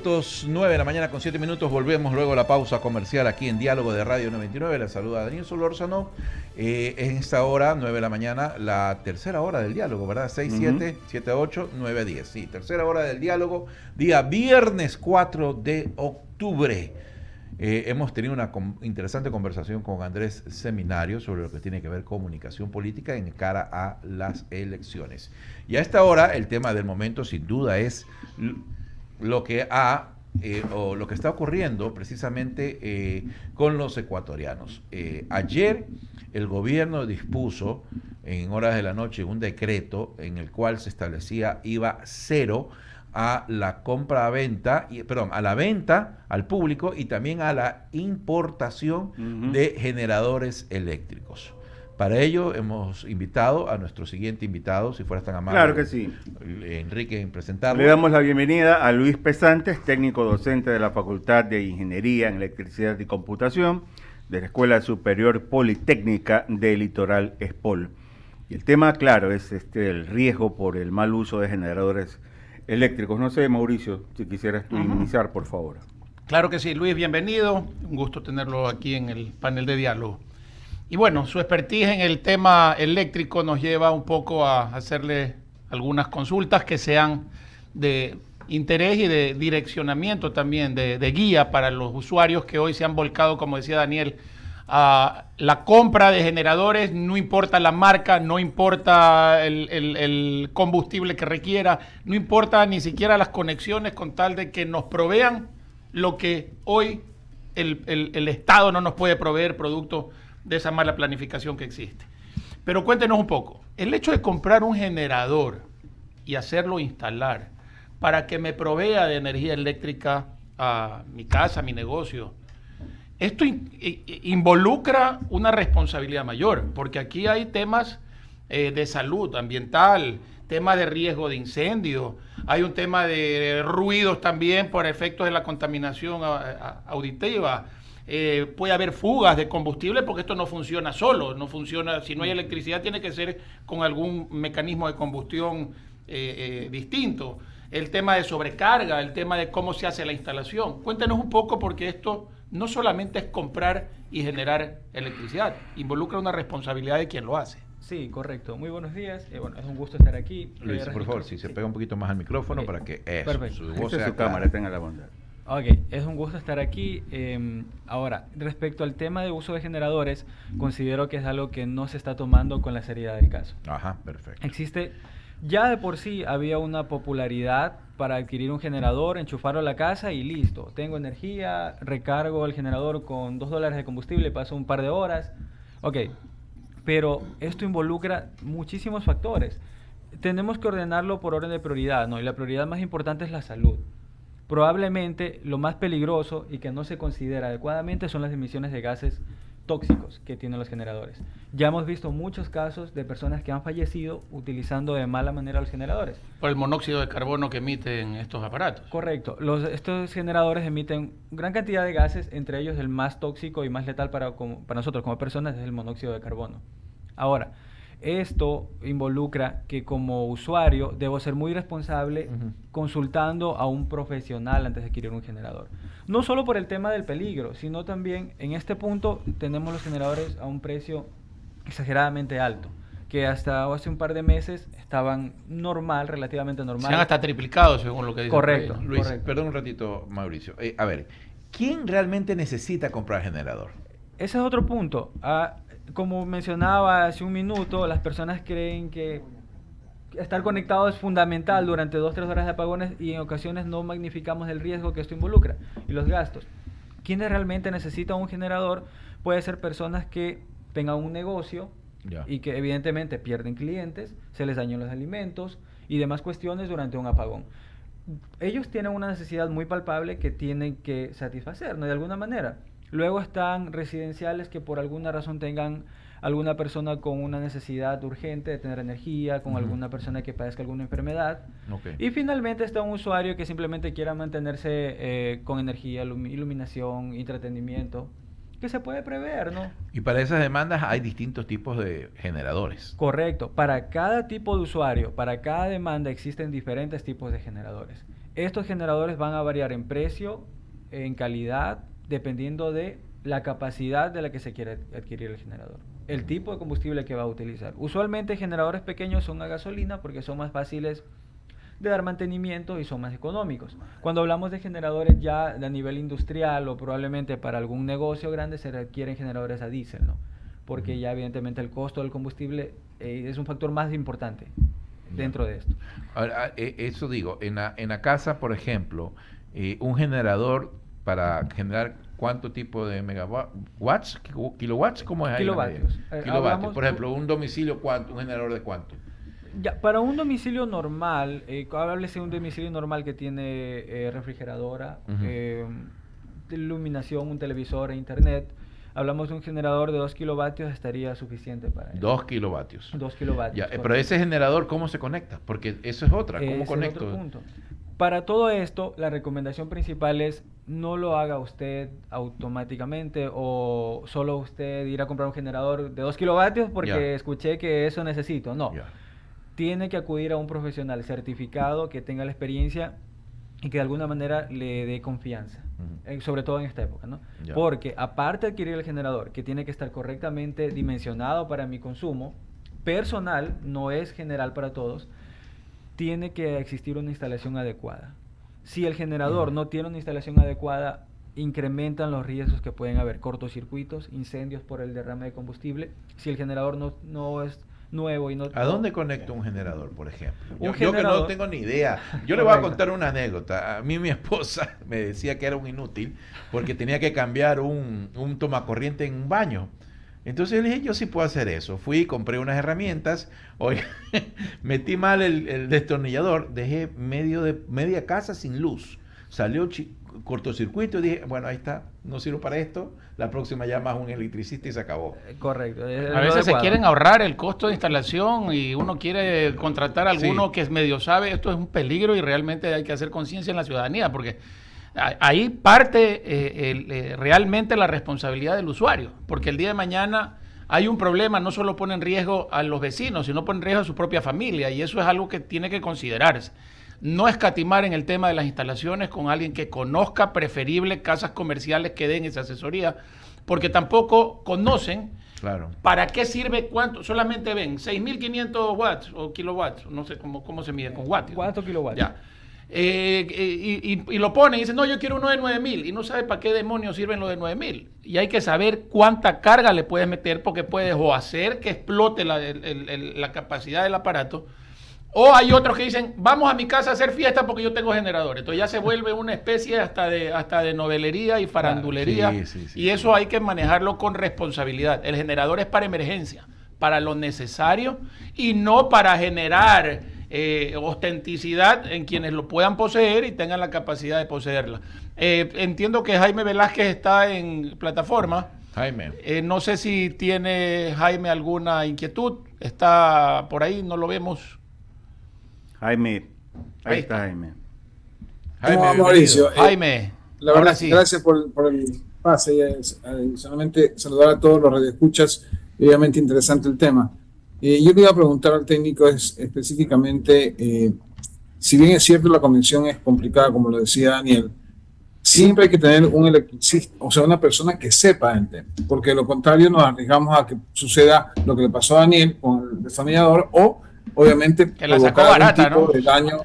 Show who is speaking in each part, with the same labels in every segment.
Speaker 1: minutos, 9 de la mañana con 7 minutos. Volvemos luego a la pausa comercial aquí en Diálogo de Radio 99. La saluda Daniel Solórzano. En esta hora, 9 de la mañana, la tercera hora del diálogo, ¿verdad? 6, 7, 7, 8, 9, 10. Sí, tercera hora del diálogo, día viernes 4 de octubre. Hemos tenido una interesante conversación con Andrés Seminario sobre lo que tiene que ver comunicación política en cara a las elecciones. Y a esta hora, el tema del momento, sin duda, es lo que o lo que está ocurriendo precisamente con los ecuatorianos. Ayer el gobierno dispuso en horas de la noche un decreto en el cual se establecía IVA cero a la compra-venta, perdón, a la venta al público y también a la importación de generadores eléctricos. Para ello hemos invitado a nuestro siguiente invitado, si fueras tan amable.
Speaker 2: Claro que sí.
Speaker 1: Enrique, en presentarlo.
Speaker 2: Le damos la bienvenida a Luis Pesantes, técnico docente de la Facultad de Ingeniería en Electricidad y Computación de la Escuela Superior Politécnica de Litoral ESPOL. Y el tema, claro, es el riesgo por el mal uso de generadores eléctricos. No sé, Mauricio, si quisieras tú iniciar, por favor.
Speaker 3: Claro que sí, Luis, bienvenido. Un gusto tenerlo aquí en el panel de diálogo. Y bueno, su expertise en el tema eléctrico nos lleva un poco a hacerle algunas consultas que sean de interés y de direccionamiento también, de guía para los usuarios que hoy se han volcado, como decía Daniel, a la compra de generadores, no importa la marca, no importa el combustible que requiera, no importa ni siquiera las conexiones, con tal de que nos provean lo que hoy el Estado no nos puede proveer, producto de esa mala planificación que existe. Pero cuéntenos un poco, el hecho de comprar un generador y hacerlo instalar para que me provea de energía eléctrica a mi casa, a mi negocio, esto involucra una responsabilidad mayor, porque aquí hay temas de salud ambiental, temas de riesgo de incendio, hay un tema de ruidos también por efectos de la contaminación auditiva. Puede haber fugas de combustible porque esto no funciona solo, no funciona, si no hay electricidad tiene que ser con algún mecanismo de combustión distinto. El tema de sobrecarga, el tema de cómo se hace la instalación. Cuéntenos un poco, porque esto no solamente es comprar y generar electricidad, involucra una responsabilidad de quien lo hace.
Speaker 4: Sí, correcto. Muy buenos días. Bueno, es un gusto estar aquí.
Speaker 1: Luis, por favor, si se pega un poquito más al micrófono para que
Speaker 4: perfecto.
Speaker 1: Su voz
Speaker 2: sea su cámara, tenga la bondad.
Speaker 4: Ok, es un gusto estar aquí. Ahora, respecto al tema de uso de generadores, considero que es algo que no se está tomando con la seriedad del caso.
Speaker 1: Ajá, perfecto.
Speaker 4: Existe, ya de por sí había una popularidad para adquirir un generador, enchufarlo a la casa y listo. Tengo energía, recargo el generador con $2 de combustible, paso un par de horas. Ok, pero esto involucra muchísimos factores. Tenemos que ordenarlo por orden de prioridad, ¿no? Y la prioridad más importante es la salud. Probablemente lo más peligroso y que no se considera adecuadamente son las emisiones de gases tóxicos que tienen los generadores. Ya hemos visto muchos casos de personas que han fallecido utilizando de mala manera los generadores.
Speaker 3: Por el monóxido de carbono que emiten estos aparatos.
Speaker 4: Correcto. Estos generadores emiten gran cantidad de gases, entre ellos el más tóxico y más letal para nosotros como personas es el monóxido de carbono. Ahora, esto involucra que como usuario debo ser muy responsable consultando a un profesional antes de adquirir un generador. No solo por el tema del peligro, sino también en este punto tenemos los generadores a un precio exageradamente alto, que hasta hace un par de meses estaban relativamente normal.
Speaker 3: Se han hasta triplicado según lo que dice.
Speaker 4: Correcto.
Speaker 1: Luis,
Speaker 4: correcto.
Speaker 1: perdón un ratito, Mauricio. A ver, ¿quién realmente necesita comprar generador?
Speaker 4: Ese es otro punto. Como mencionaba hace un minuto, las personas creen que estar conectado es fundamental durante 2-3 horas de apagones y en ocasiones no magnificamos el riesgo que esto involucra y los gastos. Quienes realmente necesitan un generador puede ser personas que tengan un negocio y que evidentemente pierden clientes, se les dañan los alimentos y demás cuestiones durante un apagón. Ellos tienen una necesidad muy palpable que tienen que satisfacer, ¿no? De alguna manera. Luego están residenciales que por alguna razón tengan alguna persona con una necesidad urgente de tener energía, con alguna persona que padezca alguna enfermedad.
Speaker 1: Okay.
Speaker 4: Y finalmente está un usuario que simplemente quiera mantenerse con energía, iluminación, entretenimiento, que se puede prever, ¿no?
Speaker 1: Y para esas demandas hay distintos tipos de generadores.
Speaker 4: Correcto. Para cada tipo de usuario, para cada demanda existen diferentes tipos de generadores. Estos generadores van a variar en precio, en calidad, dependiendo de la capacidad de la que se quiere adquirir el generador, el tipo de combustible que va a utilizar. Usualmente generadores pequeños son a gasolina porque son más fáciles de dar mantenimiento y son más económicos. Cuando hablamos de generadores ya a nivel industrial o probablemente para algún negocio grande, se requieren generadores a diésel, ¿no? Porque ya evidentemente el costo del combustible es un factor más importante dentro de esto.
Speaker 1: Ahora, eso digo, en la casa, por ejemplo, un generador para generar ¿cuánto tipo de megawatts? ¿Kilowatts? ¿Cómo es ahí?
Speaker 4: Kilovatios.
Speaker 1: Kilovatios. Por ejemplo, un domicilio, ¿cuánto? ¿Un generador de cuánto?
Speaker 4: Ya, para un domicilio normal, háblese de un domicilio normal que tiene refrigeradora, iluminación, un televisor e internet. Hablamos de un generador de 2 kilovatios, estaría suficiente para eso.
Speaker 1: 2 kilovatios.
Speaker 4: 2 kilovatios.
Speaker 1: Ya, pero ese generador, ¿cómo se conecta? Porque eso es otra. ¿Cómo
Speaker 4: Ese
Speaker 1: conecto?
Speaker 4: es otro punto. Para todo esto, la recomendación principal es no lo haga usted automáticamente o solo usted ir a comprar un generador de 2 kilovatios porque escuché que eso necesito. No. Tiene que acudir a un profesional certificado que tenga la experiencia y que de alguna manera le dé confianza, sobre todo en esta época, ¿no? Porque aparte de adquirir el generador, que tiene que estar correctamente dimensionado para mi consumo personal, no es general para todos, tiene que existir una instalación adecuada. Si el generador no tiene una instalación adecuada, incrementan los riesgos que pueden haber, cortocircuitos, incendios por el derrame de combustible. Si el generador no es nuevo y no...
Speaker 1: ¿A dónde conecto un generador, por ejemplo? Yo que no
Speaker 4: generador-
Speaker 1: tengo ni idea. Yo le voy a contar una anécdota. A mí mi esposa me decía que era un inútil porque tenía que cambiar un tomacorriente en un baño. Entonces le dije, yo sí puedo hacer eso. Fui, compré unas herramientas, oye, metí mal el destornillador, dejé media casa sin luz. Salió cortocircuito y dije, bueno, ahí está, no sirvo para esto, la próxima llamas a un electricista y se acabó.
Speaker 4: Correcto.
Speaker 3: A veces se quieren ahorrar el costo de instalación y uno quiere contratar a alguno que es medio sabe. Esto es un peligro y realmente hay que hacer conciencia en la ciudadanía porque ahí parte realmente la responsabilidad del usuario, porque el día de mañana hay un problema, no solo pone en riesgo a los vecinos, sino pone en riesgo a su propia familia y eso es algo que tiene que considerarse. No escatimar en el tema de las instalaciones con alguien que conozca, preferible casas comerciales que den esa asesoría, porque tampoco conocen para qué sirve cuánto, solamente ven 6.500 watts o kilowatts, no sé cómo se mide con watts.
Speaker 4: 4 kilowatts.
Speaker 3: Ya. Y lo ponen y dicen, no, yo quiero uno de 9.000 y no sabe para qué demonios sirven los de 9.000. Y hay que saber cuánta carga le puedes meter porque puedes o hacer que explote la capacidad del aparato. O hay otros que dicen, vamos a mi casa a hacer fiesta porque yo tengo generadores. Entonces ya se vuelve una especie hasta de novelería y farandulería. Y eso hay que manejarlo con responsabilidad. El generador es para emergencia, para lo necesario y no para generar ostenticidad en quienes lo puedan poseer y tengan la capacidad de poseerla. Entiendo que Jaime Velázquez está en plataforma.
Speaker 1: Jaime.
Speaker 3: No sé si tiene Jaime alguna inquietud. Está por ahí, no lo vemos.
Speaker 2: Jaime, ahí está Jaime.
Speaker 5: No, Mauricio.
Speaker 3: Jaime,
Speaker 5: la verdad,
Speaker 3: sí.
Speaker 5: Gracias por el pase. Solamente saludar a todos los radioescuchas. Obviamente interesante el tema. Yo le iba a preguntar al técnico específicamente, si bien es cierto la conexión es complicada, como lo decía Daniel, siempre hay que tener un electricista, o sea, una persona que sepa el tema, porque de lo contrario nos arriesgamos a que suceda lo que le pasó a Daniel con el destornillador o obviamente
Speaker 3: que la sacó barata,
Speaker 5: tipo
Speaker 3: ¿no?
Speaker 5: de daño.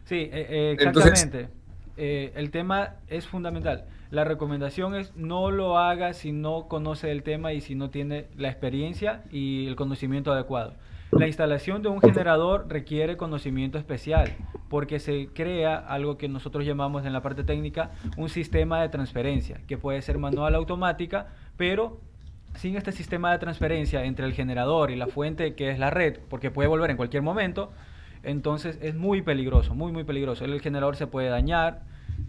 Speaker 4: Sí, exactamente. El tema es fundamental. La recomendación es no lo haga si no conoce el tema y si no tiene la experiencia y el conocimiento adecuado. La instalación de un generador requiere conocimiento especial porque se crea algo que nosotros llamamos en la parte técnica un sistema de transferencia, que puede ser manual o automática, pero sin este sistema de transferencia entre el generador y la fuente que es la red, porque puede volver en cualquier momento, entonces es muy peligroso, muy peligroso. El generador se puede dañar,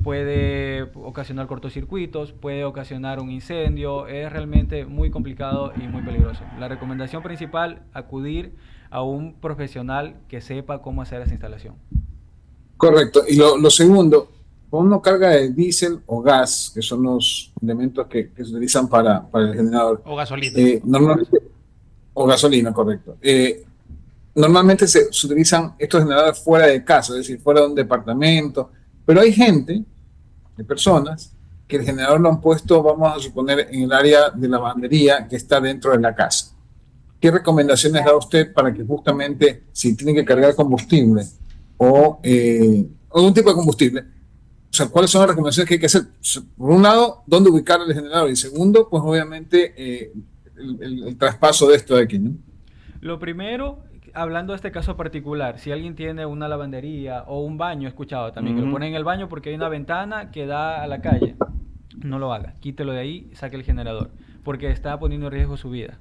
Speaker 4: puede ocasionar cortocircuitos, puede ocasionar un incendio, es realmente muy complicado y muy peligroso. La recomendación principal, acudir a un profesional que sepa cómo hacer esa instalación.
Speaker 5: Correcto. Y lo segundo, cuando uno carga de diésel o gas, que son los elementos que se utilizan para el generador.
Speaker 3: O gasolina.
Speaker 5: Normalmente, o gasolina, correcto. normalmente se utilizan estos generadores fuera de casa, es decir, fuera de un departamento, pero hay gente, hay personas, que el generador lo han puesto, vamos a suponer, en el área de lavandería que está dentro de la casa. ¿Qué recomendaciones da usted para que justamente, si tienen que cargar combustible o algún tipo de combustible, o sea, cuáles son las recomendaciones que hay que hacer? Por un lado, ¿dónde ubicar el generador? Y segundo, pues obviamente el traspaso de esto de aquí, ¿no?
Speaker 4: Lo primero, hablando de este caso particular, si alguien tiene una lavandería o un baño, he escuchado también, que lo ponen en el baño porque hay una ventana que da a la calle, no lo haga, quítelo de ahí, saque el generador, porque está poniendo en riesgo su vida.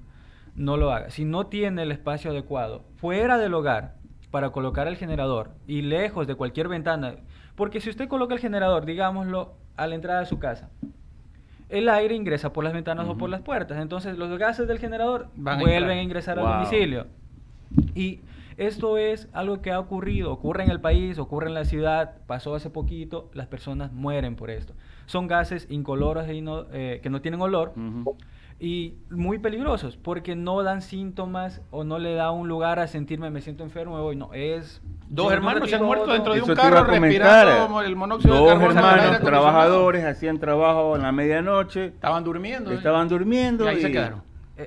Speaker 4: No lo haga. Si no tiene el espacio adecuado fuera del hogar para colocar el generador y lejos de cualquier ventana, porque si usted coloca el generador, digámoslo, a la entrada de su casa, el aire ingresa por las ventanas o por las puertas, entonces los gases del generador vuelven a ingresar al domicilio. Y esto es algo que ha ocurrido, ocurre en el país, ocurre en la ciudad, pasó hace poquito, las personas mueren por esto. Son gases incoloros que no tienen olor y muy peligrosos porque no dan síntomas o no le da un lugar a sentirme, me siento enfermo, me voy. No, es...
Speaker 3: Dos hermanos se han muerto dentro de
Speaker 2: Eso
Speaker 3: un
Speaker 2: te iba
Speaker 3: carro
Speaker 2: a comentar.
Speaker 3: respirando el monóxido de
Speaker 2: Dos
Speaker 3: carbono.
Speaker 2: hermanos trabajadores hacían trabajo en la medianoche,
Speaker 3: Estaban durmiendo.
Speaker 2: estaban durmiendo
Speaker 3: y ahí se quedaron.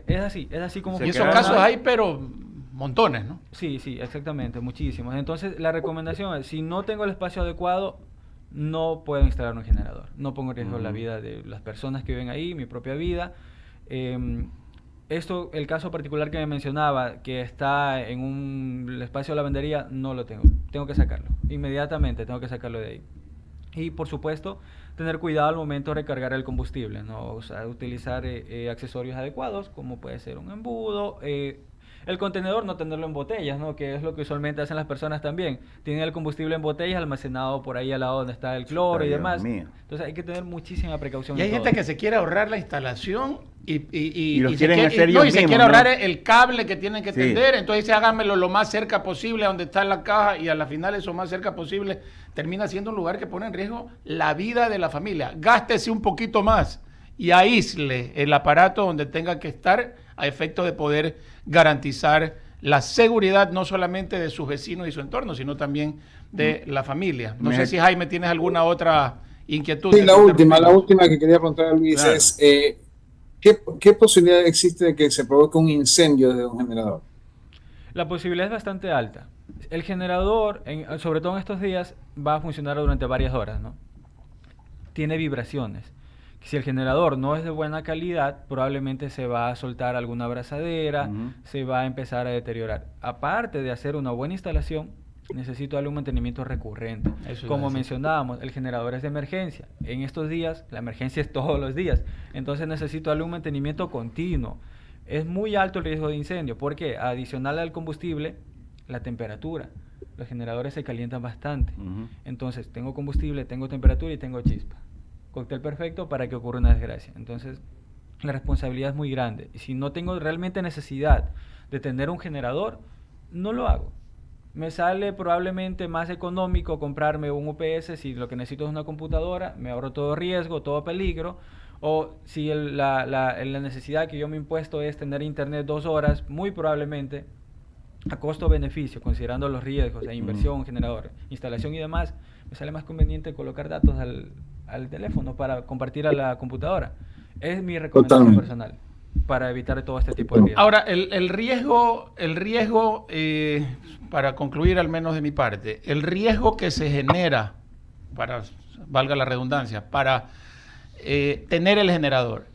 Speaker 4: Es así como...
Speaker 2: Se
Speaker 3: Y esos
Speaker 2: quedaron
Speaker 3: casos
Speaker 2: ahí.
Speaker 3: hay, pero montones, ¿no?
Speaker 4: Sí, exactamente, muchísimos. Entonces, la recomendación es, si no tengo el espacio adecuado, no puedo instalar un generador. No pongo en riesgo la vida de las personas que viven ahí, mi propia vida. El caso particular que me mencionaba, que está en el espacio de lavandería, no lo tengo. Tengo que sacarlo. Inmediatamente tengo que sacarlo de ahí. Y, por supuesto, tener cuidado al momento de recargar el combustible, ¿no? O sea, utilizar accesorios adecuados, como puede ser un embudo, el contenedor no tenerlo en botellas, ¿no? Que es lo que usualmente hacen las personas también. Tienen el combustible en botellas almacenado por ahí al lado donde está el cloro y demás. Entonces hay que tener muchísima precaución.
Speaker 3: Y hay gente que se quiere ahorrar la instalación y
Speaker 2: lo
Speaker 3: se
Speaker 2: quieren hacer
Speaker 3: y
Speaker 2: ellos
Speaker 3: se
Speaker 2: mismos,
Speaker 3: quiere
Speaker 2: ¿no?
Speaker 3: ahorrar el cable que tienen que
Speaker 2: Sí.
Speaker 3: tender. Entonces dice, háganmelo lo más cerca posible a donde está la caja y a la final eso más cerca posible termina siendo un lugar que pone en riesgo la vida de la familia. Gástese un poquito más y aísle el aparato donde tenga que estar a efecto de poder garantizar la seguridad no solamente de sus vecinos y su entorno, sino también de la familia. No sé si Jaime tienes alguna otra inquietud.
Speaker 5: Sí, la última que quería preguntar a Luis es, ¿qué posibilidad existe de que se provoque un incendio de un generador?
Speaker 4: La posibilidad es bastante alta. El generador, sobre todo en estos días, va a funcionar durante varias horas, ¿no? Tiene vibraciones. Si el generador no es de buena calidad, probablemente se va a soltar alguna abrazadera, se va a empezar a deteriorar. Aparte de hacer una buena instalación, necesito darle un mantenimiento recurrente. Como mencionábamos, el generador es de emergencia. En estos días, la emergencia es todos los días. Entonces necesito darle un mantenimiento continuo. Es muy alto el riesgo de incendio, porque adicional al combustible, la temperatura. Los generadores se calientan bastante. Entonces, tengo combustible, tengo temperatura y tengo chispa. Cóctel perfecto para que ocurra una desgracia. Entonces, la responsabilidad es muy grande. Y si no tengo realmente necesidad de tener un generador, no lo hago. Me sale probablemente más económico comprarme un UPS si lo que necesito es una computadora, me ahorro todo riesgo, todo peligro. O si la necesidad que yo me he impuesto es tener internet 2 horas, muy probablemente, a costo-beneficio, considerando los riesgos de inversión, generador, instalación y demás, me sale más conveniente colocar datos al teléfono para compartir a la computadora. Es mi recomendación personal para evitar todo este tipo de riesgos.
Speaker 3: Ahora, el riesgo, para concluir al menos de mi parte, el riesgo que se genera, valga la redundancia, para tener el generador,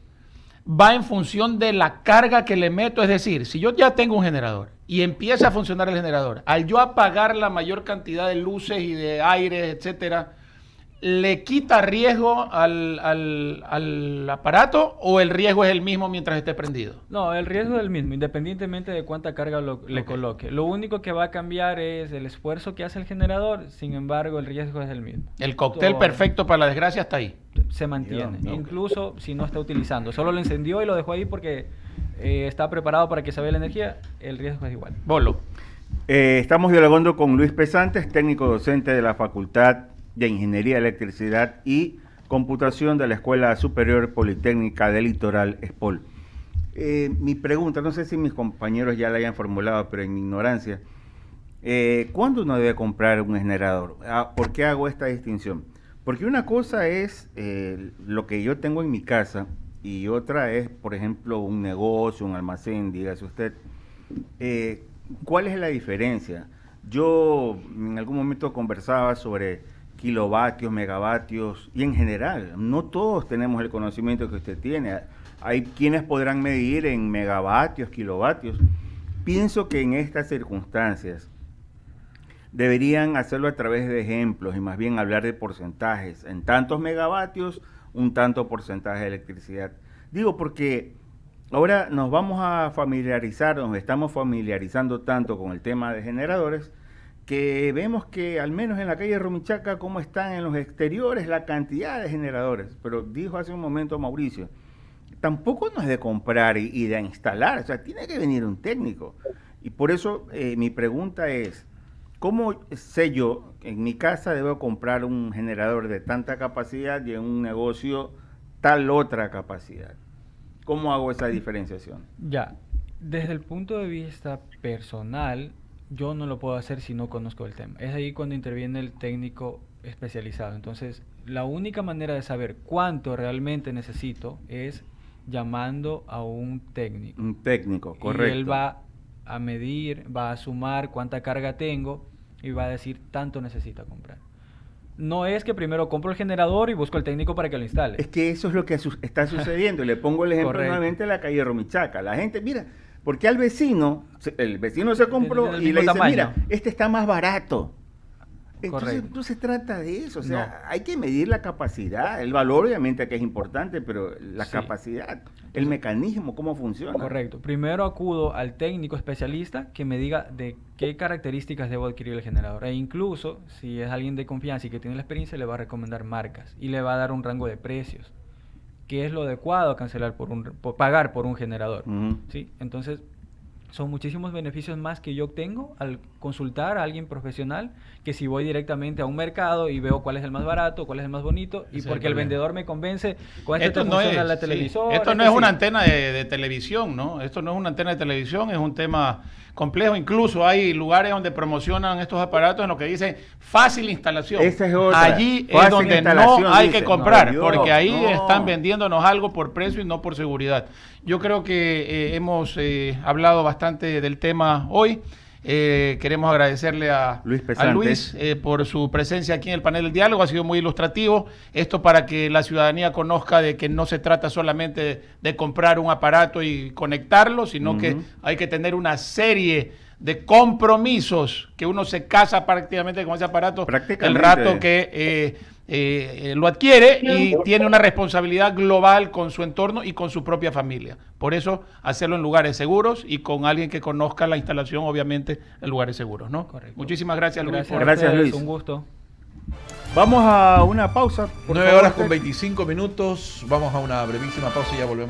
Speaker 3: va en función de la carga que le meto. Es decir, si yo ya tengo un generador y empieza a funcionar el generador, al yo apagar la mayor cantidad de luces y de aire, etcétera, ¿le quita riesgo al aparato o el riesgo es el mismo mientras esté prendido?
Speaker 4: No, el riesgo es el mismo, independientemente de cuánta carga le coloque. Lo único que va a cambiar es el esfuerzo que hace el generador, sin embargo, el riesgo es el mismo.
Speaker 3: El cóctel perfecto para la desgracia está ahí.
Speaker 4: Se mantiene, incluso si no está utilizando. Solo lo encendió y lo dejó ahí porque está preparado para que se vea la energía, el riesgo es igual.
Speaker 3: Bolo.
Speaker 2: Estamos dialogando con Luis Pesantes, técnico docente de la Facultad de Ingeniería, Electricidad y Computación de la Escuela Superior Politécnica del Litoral ESPOL. Mi pregunta, no sé si mis compañeros ya la hayan formulado, pero en mi ignorancia, ¿Cuándo uno debe comprar un generador? ¿Por qué hago esta distinción? Porque una cosa es lo que yo tengo en mi casa y otra es, por ejemplo, un negocio, un almacén, dígase usted. ¿Cuál es la diferencia? Yo en algún momento conversaba sobre kilovatios, megavatios y en general, no todos tenemos el conocimiento que usted tiene. Hay quienes podrán medir en megavatios, kilovatios. Pienso que en estas circunstancias deberían hacerlo a través de ejemplos y más bien hablar de porcentajes. En tantos megavatios, un tanto porcentaje de electricidad. Digo porque ahora nos vamos a familiarizar, nos estamos familiarizando tanto con el tema de generadores, que vemos que al menos en la calle Rumichaca, cómo están en los exteriores la cantidad de generadores. Pero dijo hace un momento Mauricio, tampoco no es de comprar y de instalar, o sea, tiene que venir un técnico. Y por eso mi pregunta es, ¿cómo sé yo, en mi casa debo comprar un generador de tanta capacidad y en un negocio tal otra capacidad? ¿Cómo hago esa diferenciación?
Speaker 4: Ya, desde el punto de vista personal, yo no lo puedo hacer si no conozco el tema. Es ahí cuando interviene el técnico especializado. Entonces, la única manera de saber cuánto realmente necesito es llamando a un técnico.
Speaker 2: Un técnico, correcto.
Speaker 4: Y él va a medir, va a sumar cuánta carga tengo y va a decir tanto necesita comprar. No es que primero compro el generador y busco el técnico para que lo instale.
Speaker 2: Es que eso es lo que está sucediendo. Le pongo el ejemplo
Speaker 4: Correcto.
Speaker 2: nuevamente de la calle Rumichaca. La gente, mira, porque al vecino, el vecino se compró
Speaker 4: Del
Speaker 2: y le
Speaker 4: mismo
Speaker 2: dice,
Speaker 4: tamaño.
Speaker 2: mira, este está más barato. Entonces
Speaker 4: Correcto.
Speaker 2: no se trata de eso, o sea,
Speaker 4: No.
Speaker 2: hay que medir la capacidad, el valor obviamente que es importante, pero la
Speaker 4: Sí.
Speaker 2: capacidad, el mecanismo, cómo funciona.
Speaker 4: Correcto. Primero acudo al técnico especialista que me diga de qué características debo adquirir el generador. E incluso, si es alguien de confianza y que tiene la experiencia, le va a recomendar marcas y le va a dar un rango de precios. ¿Qué es lo adecuado a cancelar por pagar por un generador?
Speaker 2: Ujú.
Speaker 4: ¿Sí? Entonces, son muchísimos beneficios más que yo obtengo al consultar a alguien profesional que si voy directamente a un mercado y veo cuál es el más barato, cuál es el más bonito, y
Speaker 3: Ese es
Speaker 4: porque
Speaker 3: el
Speaker 4: el
Speaker 3: problema.
Speaker 4: vendedor me convence, con esto
Speaker 3: Esto
Speaker 4: te
Speaker 3: no
Speaker 4: funciona
Speaker 3: es,
Speaker 4: la
Speaker 3: sí.
Speaker 4: televisora.
Speaker 3: Esto no
Speaker 4: esto
Speaker 3: es una
Speaker 4: sí.
Speaker 3: antena de televisión, ¿no? Esto no es una antena de televisión, es un tema complejo. Incluso hay lugares donde promocionan estos aparatos en lo que dicen fácil instalación.
Speaker 2: Esa es otra.
Speaker 3: Allí es
Speaker 2: Fácil
Speaker 3: donde
Speaker 2: instalación,
Speaker 3: no hay
Speaker 2: dice.
Speaker 3: que comprar,
Speaker 2: No, Dios,
Speaker 3: porque ahí
Speaker 2: no.
Speaker 3: están vendiéndonos algo por precio y no por seguridad. Yo creo que hemos hablado bastante del tema hoy. Queremos agradecerle a
Speaker 2: Luis Pesante.
Speaker 3: Luis por su presencia aquí en el panel del diálogo, ha sido muy ilustrativo. Esto para que la ciudadanía conozca de que no se trata solamente de comprar un aparato y conectarlo, sino que hay que tener una serie de compromisos, que uno se casa prácticamente con ese aparato el
Speaker 2: Prácticamente.
Speaker 3: rato que lo adquiere y tiene una responsabilidad global con su entorno y con su propia familia. Por eso, hacerlo en lugares seguros y con alguien que conozca la instalación, obviamente, en lugares seguros, ¿no?
Speaker 4: Correcto.
Speaker 3: Muchísimas gracias, Luis.
Speaker 4: Gracias,
Speaker 2: Gracias,
Speaker 4: a ustedes,
Speaker 2: Luis.
Speaker 4: un gusto.
Speaker 2: Vamos a una pausa. por
Speaker 1: 9
Speaker 2: favor,
Speaker 1: horas con 25 minutos. Vamos a una brevísima pausa y ya volvemos.